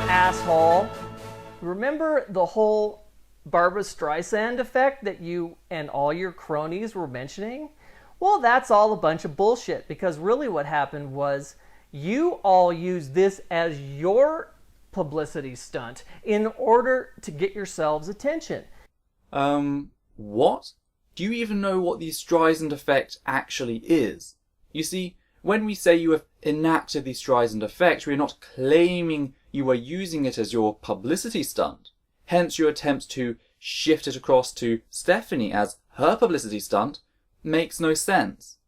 asshole. Remember the whole Barbra Streisand effect that you and all your cronies were mentioning? Well, that's all a bunch of bullshit, because really what happened was you all used this as your publicity stunt in order to get yourselves attention. What? Do you even know what the Streisand effect actually is? You see, when we say you have enacted the Streisand effect, we are not claiming you are using it as your publicity stunt. Hence your attempt to shift it across to Stephanie as her publicity stunt makes no sense.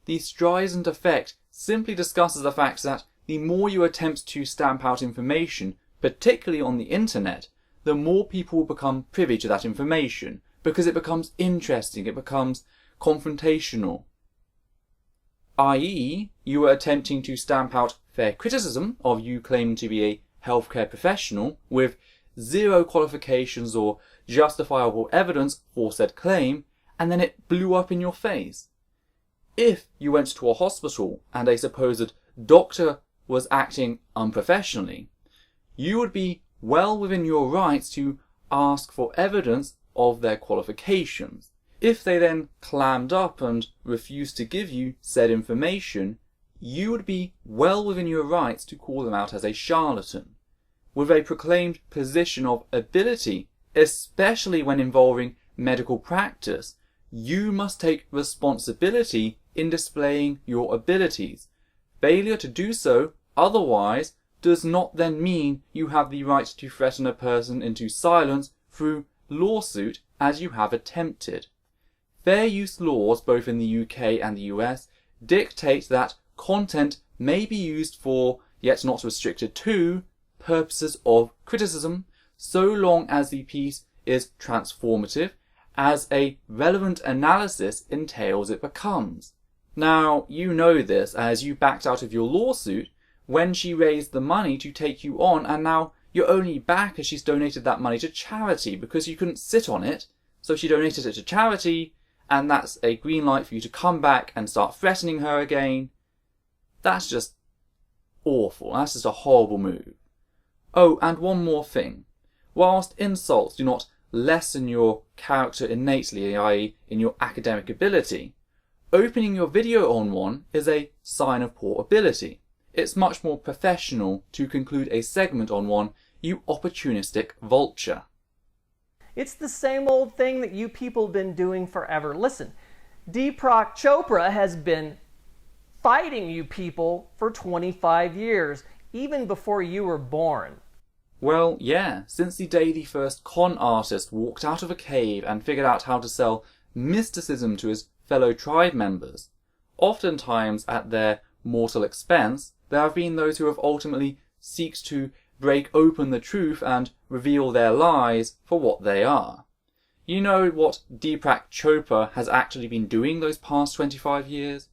The Streisand effect simply discusses the fact that the more you attempt to stamp out information, particularly on the internet, the more people will become privy to that information, because it becomes interesting, it becomes confrontational. I.e., you are attempting to stamp out fair criticism of you claiming to be a healthcare professional with zero qualifications or justifiable evidence for said claim, and then it blew up in your face. If you went to a hospital and a supposed doctor was acting unprofessionally, you would be well within your rights to ask for evidence of their qualifications. If they then clammed up and refused to give you said information, you would be well within your rights to call them out as a charlatan. With a proclaimed position of ability, especially when involving medical practice, you must take responsibility in displaying your abilities. Failure to do so, otherwise, does not then mean you have the right to threaten a person into silence through lawsuit as you have attempted. Fair use laws, both in the UK and the US, dictate that content may be used for, yet not restricted to, purposes of criticism, so long as the piece is transformative, as a relevant analysis entails it becomes. Now, you know this as you backed out of your lawsuit when she raised the money to take you on, and now you're only back as she's donated that money to charity because you couldn't sit on it, so she donated it to charity, and that's a green light for you to come back and start threatening her again. That's just awful. That's just a horrible move. Oh, and one more thing. Whilst insults do not lessen your character innately, i.e. in your academic ability, opening your video on one is a sign of poor ability. It's much more professional to conclude a segment on one, you opportunistic vulture. It's the same old thing that you people have been doing forever. Listen, Deepak Chopra has been fighting you people for 25 years, even before you were born. Well, yeah, since the day the first con artist walked out of a cave and figured out how to sell mysticism to his fellow tribe members. Oftentimes, at their mortal expense, there have been those who have ultimately sought to break open the truth and reveal their lies for what they are. You know what Deepak Chopra has actually been doing those past 25 years?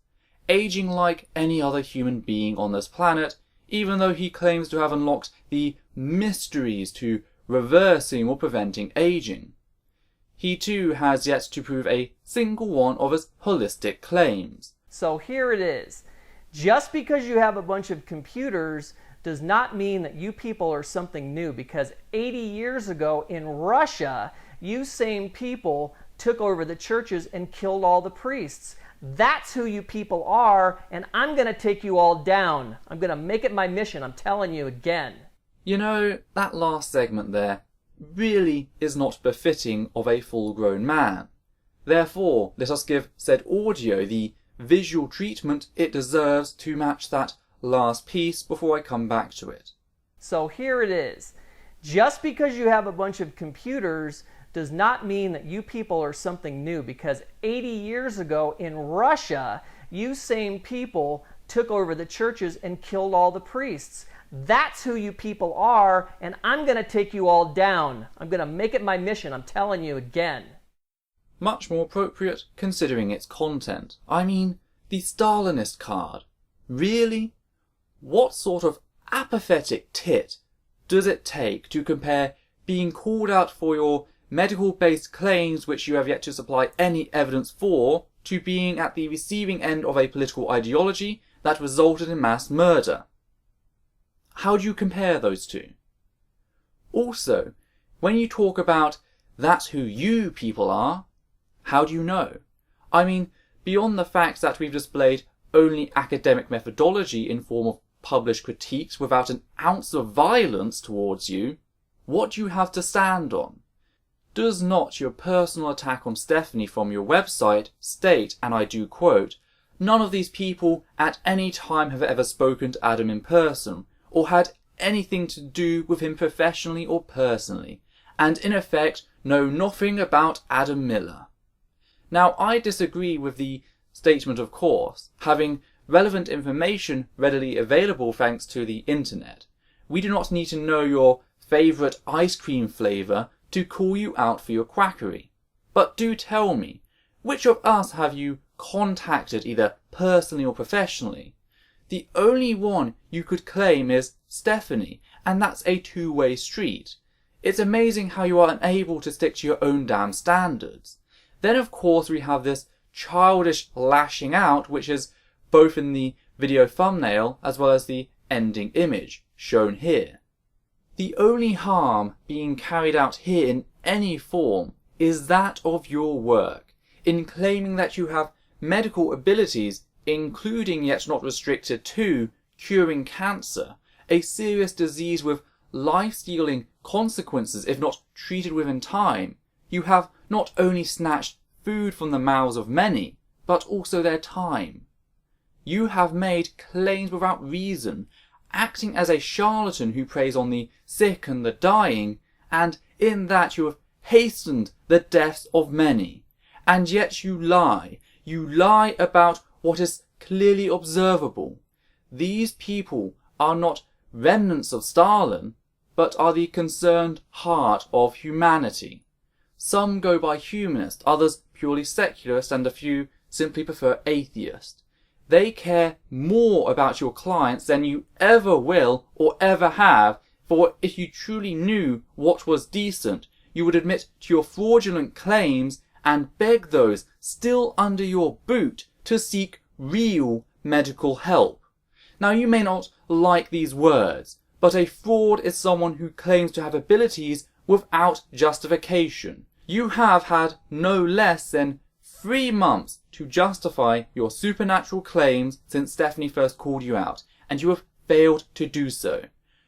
Aging like any other human being on this planet, even though he claims to have unlocked the mysteries to reversing or preventing aging. He too has yet to prove a single one of his holistic claims. So here it is. Just because you have a bunch of computers does not mean that you people are something new, because 80 years ago in Russia, you same people took over the churches and killed all the priests. That's who you people are, and I'm going to take you all down. I'm going to make it my mission, I'm telling you again. You know, that last segment there really is not befitting of a full-grown man. Therefore, let us give said audio the visual treatment it deserves to match that last piece before I come back to it. So here it is. Just because you have a bunch of computers does not mean that you people are something new, because 80 years ago in Russia, you same people took over the churches and killed all the priests. That's who you people are, and I'm going to take you all down. I'm going to make it my mission, I'm telling you again. Much more appropriate considering its content. I mean, the Stalinist card. Really? What sort of apathetic tit does it take to compare being called out for your medical-based claims which you have yet to supply any evidence for, to being at the receiving end of a political ideology that resulted in mass murder? How do you compare those two? Also, when you talk about that's who you people are, how do you know? I mean, beyond the fact that we've displayed only academic methodology in form of published critiques without an ounce of violence towards you, what do you have to stand on? Does not your personal attack on Stephanie from your website state, and I do quote, "None of these people at any time have ever spoken to Adam in person, or had anything to do with him professionally or personally, and in effect know nothing about Adam Miller." Now, I disagree with the statement, of course, having relevant information readily available thanks to the internet. We do not need to know your favourite ice cream flavour to call you out for your quackery. But do tell me, which of us have you contacted either personally or professionally? The only one you could claim is Stephanie, and that's a two-way street. It's amazing how you are unable to stick to your own damn standards. Then of course we have this childish lashing out, which is both in the video thumbnail as well as the ending image, shown here. The only harm being carried out here in any form is that of your work, in claiming that you have medical abilities, including yet not restricted to curing cancer, a serious disease with life-stealing consequences if not treated within time. You have not only snatched food from the mouths of many, but also their time. You have made claims without reason, acting as a charlatan who preys on the sick and the dying, and in that you have hastened the deaths of many. And yet you lie about what is clearly observable. These people are not remnants of Stalin, but are the concerned heart of humanity. Some go by humanist, others purely secularist, and a few simply prefer atheist. They care more about your clients than you ever will or ever have, for if you truly knew what was decent, you would admit to your fraudulent claims and beg those still under your boot to seek real medical help. Now, you may not like these words, but a fraud is someone who claims to have abilities without justification. You have had no less than 3 months to justify your supernatural claims since Stephanie first called you out, and you have failed to do so.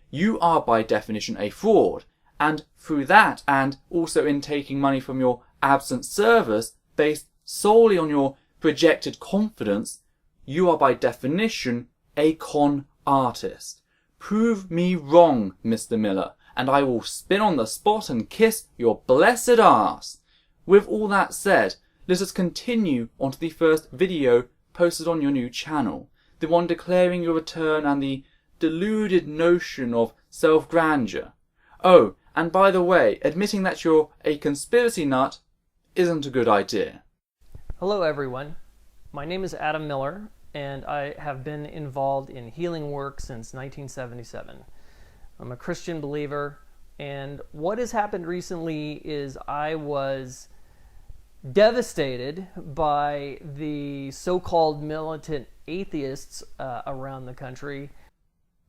You are by definition a fraud, and through that, and also in taking money from your absent service based solely on your projected confidence, you are by definition a con artist. Prove me wrong, Mr. Miller, and I will spin on the spot and kiss your blessed arse. With all that said, let us continue on to the first video posted on your new channel, the one declaring your return and the deluded notion of self-grandeur. Oh, and by the way, admitting that you're a conspiracy nut isn't a good idea. Hello everyone, my name is Adam Miller, and I have been involved in healing work since 1977. I'm a Christian believer, and what has happened recently is I was devastated by the so-called militant atheists around the country.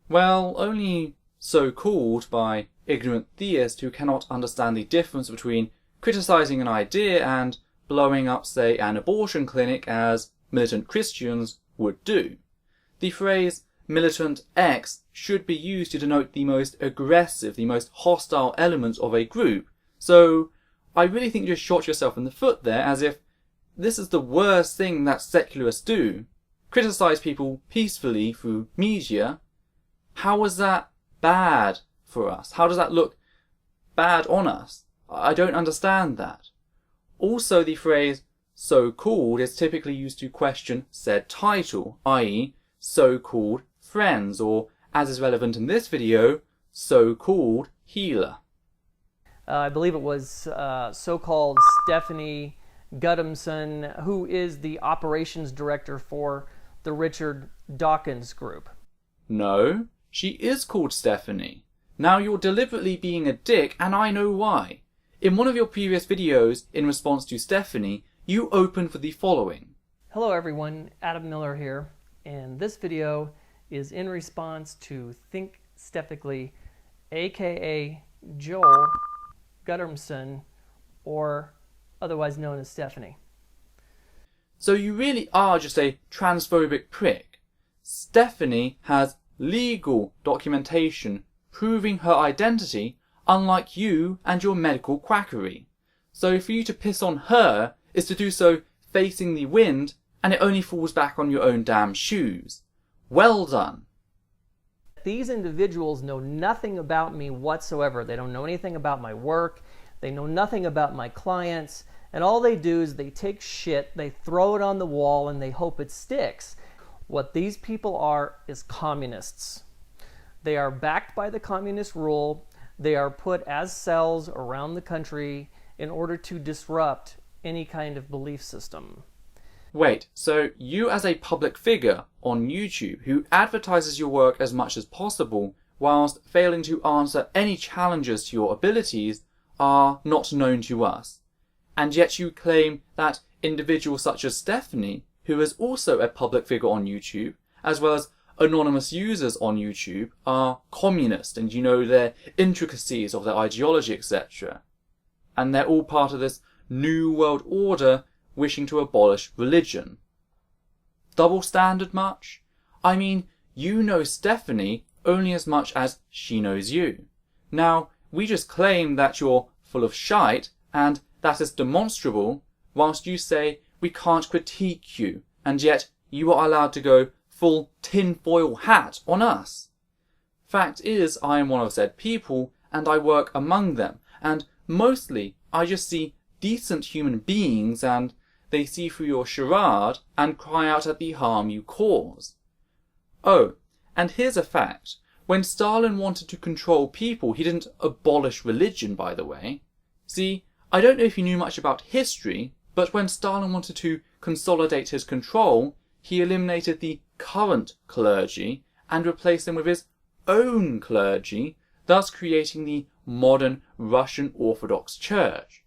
Well, only so-called by ignorant theists who cannot understand the difference between criticizing an idea and blowing up, say, an abortion clinic as militant Christians would do. The phrase militant X should be used to denote the most aggressive, the most hostile element of a group, so I really think you just shot yourself in the foot there, as if this is the worst thing that secularists do. Criticize people peacefully through media. How was that bad for us? How does that look bad on us? I don't understand that. Also, the phrase so-called is typically used to question said title, i.e. so-called friends, or, as is relevant in this video, so-called healer. I believe it was so-called Stephanie Guttormson, who is the operations director for the Richard Dawkins group. No, she is called Stephanie. Now you're deliberately being a dick, and I know why. In one of your previous videos, in response to Stephanie, you opened for the following. Hello everyone, Adam Miller here, and this video is in response to Think Stephically, aka Joel Guttormson, or otherwise known as Stephanie. So you really are just a transphobic prick. Stephanie has legal documentation proving her identity, unlike you and your medical quackery. So for you to piss on her is to do so facing the wind, and it only falls back on your own damn shoes. Well done. These individuals know nothing about me whatsoever. They don't know anything about my work. They know nothing about my clients. And all they do is they take shit, they throw it on the wall, and they hope it sticks. What these people are is communists. They are backed by the communist rule. They are put as cells around the country in order to disrupt any kind of belief system. Wait, so you as a public figure on YouTube who advertises your work as much as possible whilst failing to answer any challenges to your abilities are not known to us. And yet you claim that individuals such as Stephanie, who is also a public figure on YouTube, as well as anonymous users on YouTube, are communist and you know their intricacies of their ideology, etc. And they're all part of this new world order wishing to abolish religion. Double standard much? I mean, you know Stephanie only as much as she knows you. Now, we just claim that you're full of shite, and that is demonstrable, whilst you say we can't critique you, and yet you are allowed to go full tinfoil hat on us. Fact is, I am one of said people, and I work among them, and mostly I just see decent human beings, and they see through your charade and cry out at the harm you cause. Oh, and here's a fact. When Stalin wanted to control people, he didn't abolish religion, by the way. See, I don't know if you knew much about history, but when Stalin wanted to consolidate his control, he eliminated the current clergy and replaced them with his own clergy, thus creating the modern Russian Orthodox Church.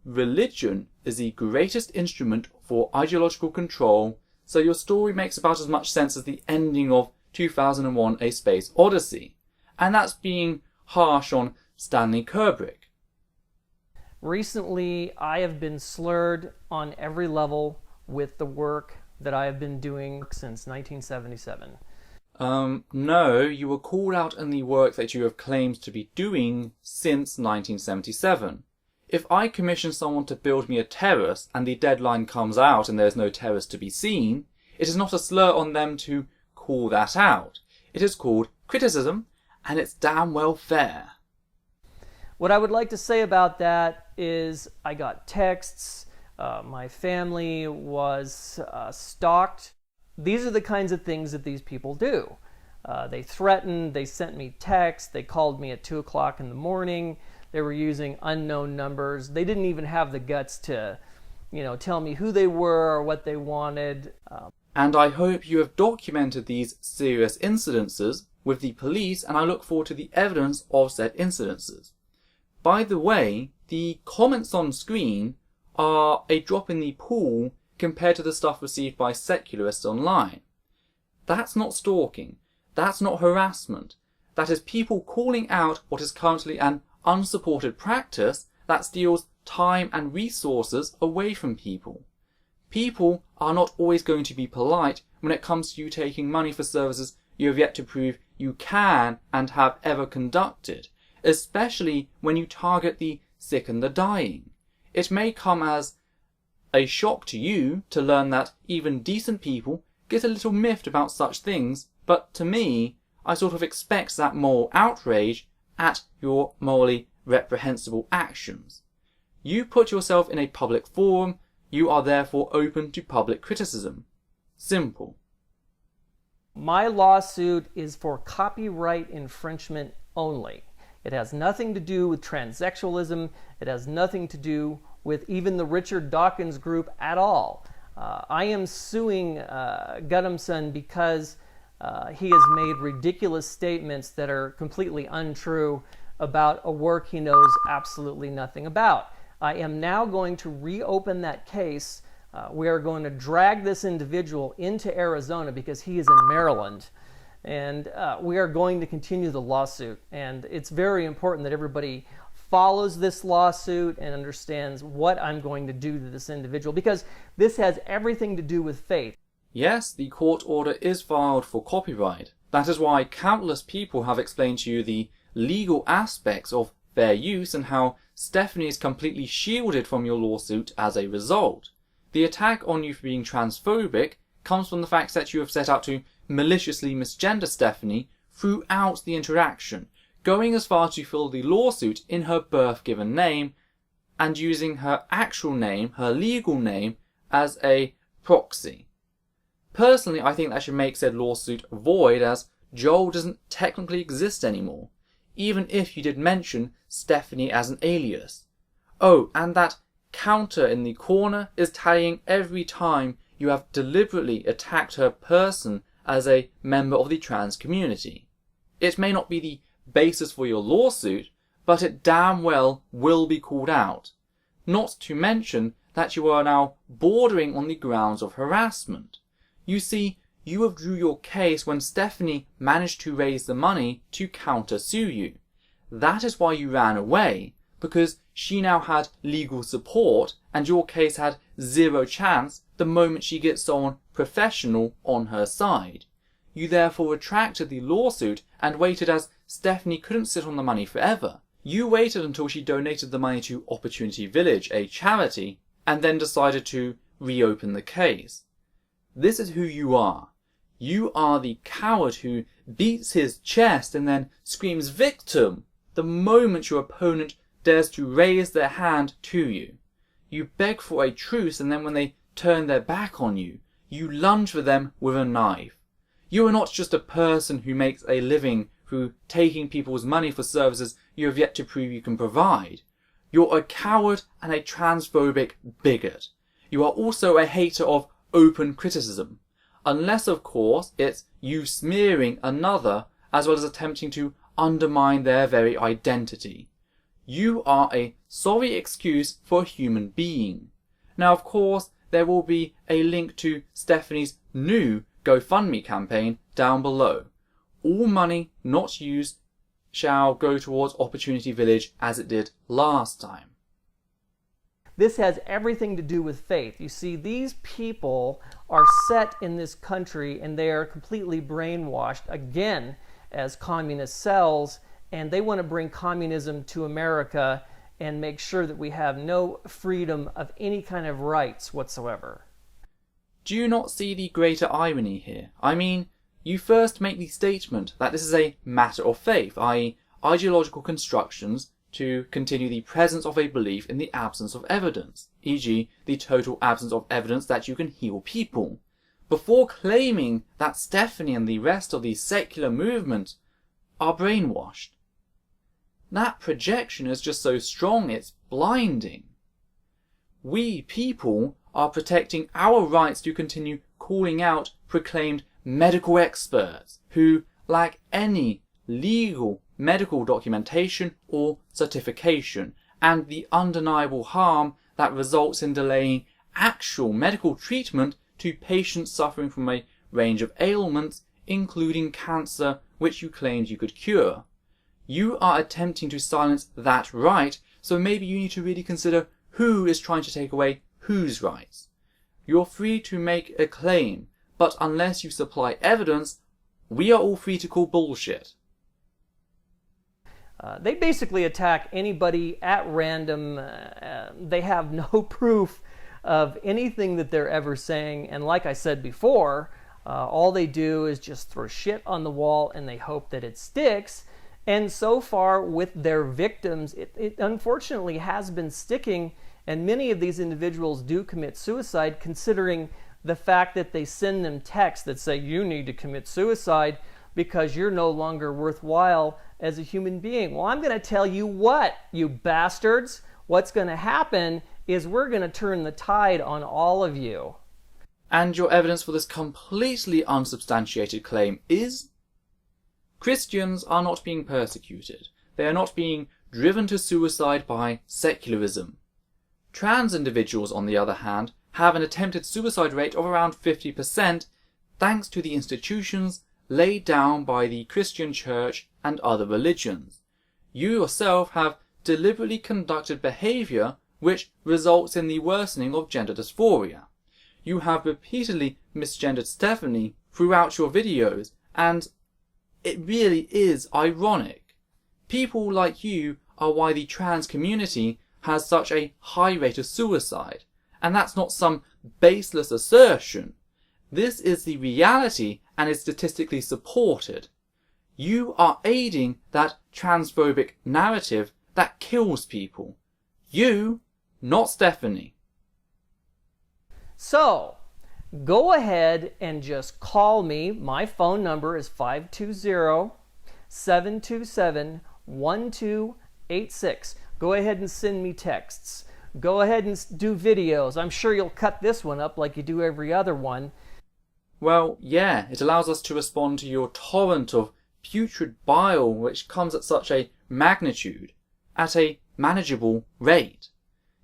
Religion is the greatest instrument for ideological control, so your story makes about as much sense as the ending of 2001: A Space Odyssey. And that's being harsh on Stanley Kubrick. Recently, I have been slurred on every level with the work that I have been doing since 1977. No, you were called out in the work that you have claimed to be doing since 1977. If I commission someone to build me a terrace and the deadline comes out and there's no terrace to be seen, it is not a slur on them to call that out. It is called criticism, and it's damn well fair. What I would like to say about that is I got texts, my family was stalked. These are the kinds of things that these people do. They threatened, they sent me texts, they called me at 2 o'clock in the morning. They were using unknown numbers. They didn't even have the guts to, tell me who they were or what they wanted. And I hope you have documented these serious incidences with the police, and I look forward to the evidence of said incidences. By the way, the comments on screen are a drop in the pool compared to the stuff received by secularists online. That's not stalking. That's not harassment. That is people calling out what is currently an unsupported practice that steals time and resources away from people. People are not always going to be polite when it comes to you taking money for services you have yet to prove you can and have ever conducted, especially when you target the sick and the dying. It may come as a shock to you to learn that even decent people get a little miffed about such things, but to me, I sort of expect that moral outrage at your morally reprehensible actions. You put yourself in a public forum, you are therefore open to public criticism. Simple. My lawsuit is for copyright infringement only. It has nothing to do with transsexualism. It has nothing to do with even the Richard Dawkins group at all. I am suing Guttormson because he has made ridiculous statements that are completely untrue about a work he knows absolutely nothing about. I am now going to reopen that case. We are going to drag this individual into Arizona because he is in Maryland. And we are going to continue the lawsuit. And it's very important that everybody follows this lawsuit and understands what I'm going to do to this individual, because this has everything to do with faith. Yes, the court order is filed for copyright. That is why countless people have explained to you the legal aspects of fair use and how Stephanie is completely shielded from your lawsuit as a result. The attack on you for being transphobic comes from the fact that you have set out to maliciously misgender Stephanie throughout the interaction, going as far to fill the lawsuit in her birth-given name and using her actual name, her legal name, as a proxy. Personally, I think that should make said lawsuit void, as Joel doesn't technically exist anymore, even if you did mention Stephanie as an alias. Oh, and that counter in the corner is tallying every time you have deliberately attacked her person as a member of the trans community. It may not be the basis for your lawsuit, but it damn well will be called out. Not to mention that you are now bordering on the grounds of harassment. You see, you withdrew your case when Stephanie managed to raise the money to counter-sue you. That is why you ran away, because she now had legal support and your case had zero chance the moment she gets someone professional on her side. You therefore retracted the lawsuit and waited, as Stephanie couldn't sit on the money forever. You waited until she donated the money to Opportunity Village, a charity, and then decided to reopen the case. This is who you are. You are the coward who beats his chest and then screams victim the moment your opponent dares to raise their hand to you. You beg for a truce, and then when they turn their back on you, you lunge for them with a knife. You are not just a person who makes a living through taking people's money for services you have yet to prove you can provide. You're a coward and a transphobic bigot. You are also a hater of open criticism, unless of course it's you smearing another as well as attempting to undermine their very identity. You are a sorry excuse for a human being. Now of course there will be a link to Stephanie's new GoFundMe campaign down below. All money not used shall go towards Opportunity Village as it did last time. This has everything to do with faith. You see, these people are set in this country and they are completely brainwashed, again, as communist cells, and they want to bring communism to America and make sure that we have no freedom of any kind of rights whatsoever. Do you not see the greater irony here? I mean, you first make the statement that this is a matter of faith, i.e. ideological constructions to continue the presence of a belief in the absence of evidence, e.g. the total absence of evidence that you can heal people, before claiming that Stephanie and the rest of the secular movement are brainwashed. That projection is just so strong it's blinding. We people are protecting our rights to continue calling out proclaimed medical experts who lack any legal medical documentation or certification, and the undeniable harm that results in delaying actual medical treatment to patients suffering from a range of ailments, including cancer, which you claimed you could cure. You are attempting to silence that right, so maybe you need to really consider who is trying to take away whose rights. You're free to make a claim, but unless you supply evidence, we are all free to call bullshit. They basically attack anybody at random. They have no proof of anything that they're ever saying. And like I said before, all they do is just throw shit on the wall and they hope that it sticks. And so far with their victims, it unfortunately has been sticking. And many of these individuals do commit suicide, considering the fact that they send them texts that say you need to commit suicide because you're no longer worthwhile as a human being. Well, I'm going to tell you what, you bastards. What's going to happen is we're going to turn the tide on all of you. And your evidence for this completely unsubstantiated claim is? Christians are not being persecuted. They are not being driven to suicide by secularism. Trans individuals, on the other hand, have an attempted suicide rate of around 50% thanks to the institutions, laid down by the Christian Church and other religions. You yourself have deliberately conducted behaviour which results in the worsening of gender dysphoria. You have repeatedly misgendered Stephanie throughout your videos, and it really is ironic. People like you are why the trans community has such a high rate of suicide, and that's not some baseless assertion. This is the reality and is statistically supported. You are aiding that transphobic narrative that kills people. You, not Stephanie. So, go ahead and just call me. My phone number is 520-727-1286. Go ahead and send me texts. Go ahead and do videos. I'm sure you'll cut this one up like you do every other one. Well, yeah, it allows us to respond to your torrent of putrid bile which comes at such a magnitude, at a manageable rate.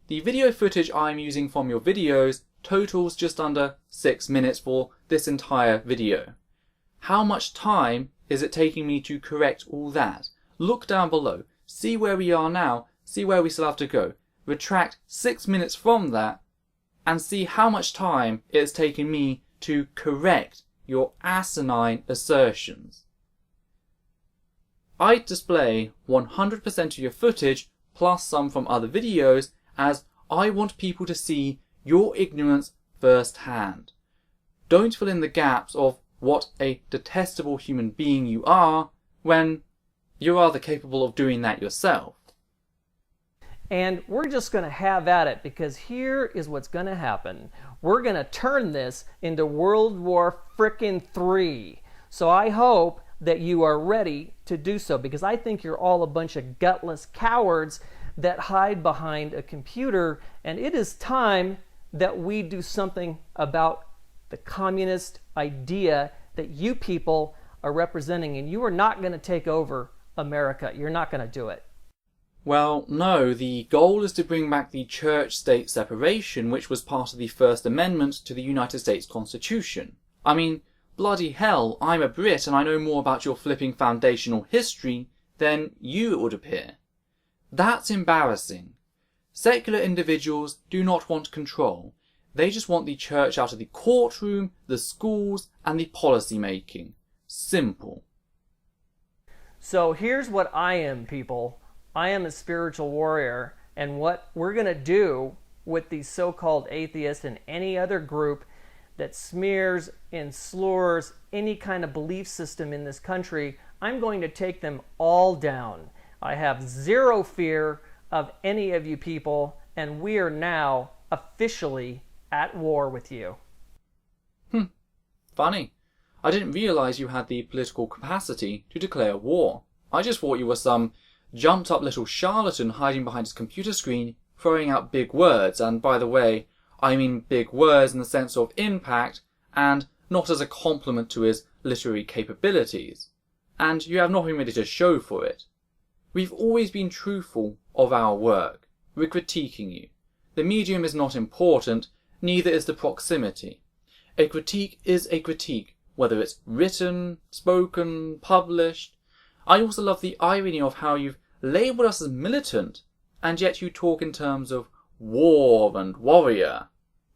The video footage I'm using from your videos totals just under 6 minutes for this entire video. How much time is it taking me to correct all that? Look down below, see where we are now, see where we still have to go. Retract 6 minutes from that and see how much time it has taken me to correct your asinine assertions. I display 100% of your footage plus some from other videos as I want people to see your ignorance firsthand. Don't fill in the gaps of what a detestable human being you are when you're rather capable of doing that yourself. And we're just going to have at it, because here is what's going to happen. We're going to turn this into World War frickin' III. So I hope that you are ready to do so, because I think you're all a bunch of gutless cowards that hide behind a computer, and it is time that we do something about the communist idea that you people are representing, and you are not going to take over America. You're not going to do it. Well, no, the goal is to bring back the church-state separation which was part of the First Amendment to the United States Constitution. I mean, bloody hell, I'm a Brit and I know more about your flipping foundational history than you, it would appear. That's embarrassing. Secular individuals do not want control. They just want the church out of the courtroom, the schools, and the policy making. Simple. So here's what I am, people. I am a spiritual warrior, and what we're going to do with these so-called atheists and any other group that smears and slurs any kind of belief system in this country, I'm going to take them all down. I have zero fear of any of you people, and we are now officially at war with you. Funny. I didn't realise you had the political capacity to declare war. I just thought you were some jumped up little charlatan hiding behind his computer screen, throwing out big words, and by the way, I mean big words in the sense of impact, and not as a compliment to his literary capabilities. And you have nothing ready to show for it. We've always been truthful of our work. We're critiquing you. The medium is not important, neither is the proximity. A critique is a critique, whether it's written, spoken, published. I also love the irony of how you've labelled us as militant, and yet you talk in terms of war and warrior.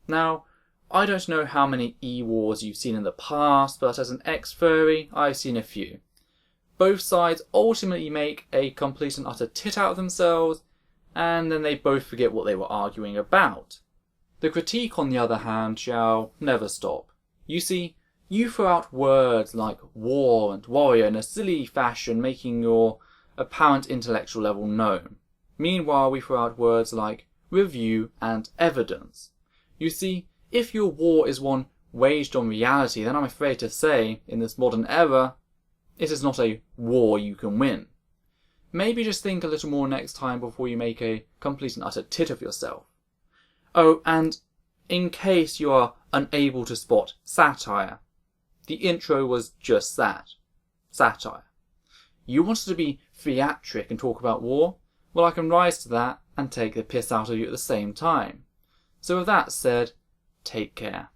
Now, I don't know how many E-wars you've seen in the past, but as an ex-furry, I've seen a few. Both sides ultimately make a complete and utter tit out of themselves, and then they both forget what they were arguing about. The critique, on the other hand, shall never stop. You see, you throw out words like war and warrior in a silly fashion, making your apparent intellectual level known. Meanwhile, we throw out words like review and evidence. You see, if your war is one waged on reality, then I'm afraid to say, in this modern era, it is not a war you can win. Maybe just think a little more next time before you make a complete and utter tit of yourself. Oh, and in case you are unable to spot satire, the intro was just that. Satire. You wanted to be theatric and talk about war? Well, I can rise to that and take the piss out of you at the same time. So with that said, take care.